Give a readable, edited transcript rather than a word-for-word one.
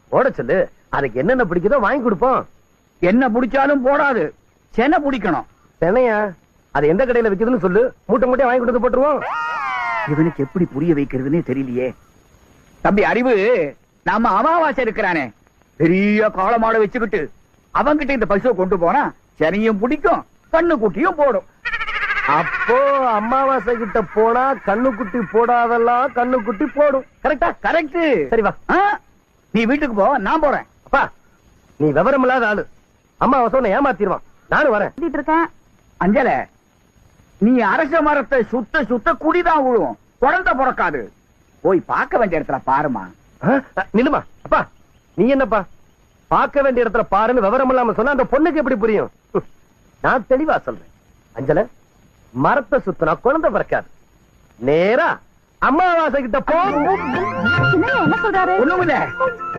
போட சொல்லு. அதுக்கு என்னென்ன பிடிக்குதோ வாங்கி கொடுப்போம். என்ன பிடிச்சாலும் போடாது, சென பிடிக்கணும். சென்னையா? அது எந்த கடையில விக்குதுன்னு சொல்லு, மூட்டை மூட்டையா வாங்கி கொடுத்து போட்டுருவோம். இவனுக்கு எப்படி புரிய வைக்கிறதுன்னே தெரியலையே. தம்பி அறிவு, நாம அமாவாசை இருக்கிறானே, பெரிய காளமாட வச்சுக்கிட்டு அவன்கிட்ட இந்த பசுவை கொண்டு போனா செனையும் பிடிக்கும், கண்ணு குட்டியும் போடும். அப்போ அமாவாசை கிட்ட போனா கண்ணுக்குட்டி போடாதெல்லாம் கண்ணுக்குட்டி போடும். கரெக்டா? கரெக்ட். சரி வா. நீ வீட்டுக்கு போ, நான் போறேன். அப்பா, நீ விவரம் இல்லாத ஆளு. அம்மாவாசை உன்னை ஏமாத்திடுவான். நானும் வரேன். அஞ்சல, நீ அரச மரத்தை சுத்த சுத்த குடிதான் விழுவும், குழந்தை பிறக்காது. போய் பார்க்க வேண்டிய இடத்துல பாருமா. நில்லுமா. அப்பா, நீ என்னப்பா பார்க்க வேண்டிய இடத்துல பாருன்னு விவரம் இல்லாம சொன்னா அந்த பொண்ணுக்கு எப்படி புரியும்? நான் தெளிவா சொல்றேன். அஞ்சல, மரத்தை சுத்தினா குழந்தை பிறக்காது. நேரா அமாவாசை கிட்ட போ. என்ன சொல்றாரு? ஒண்ணுமில்ல.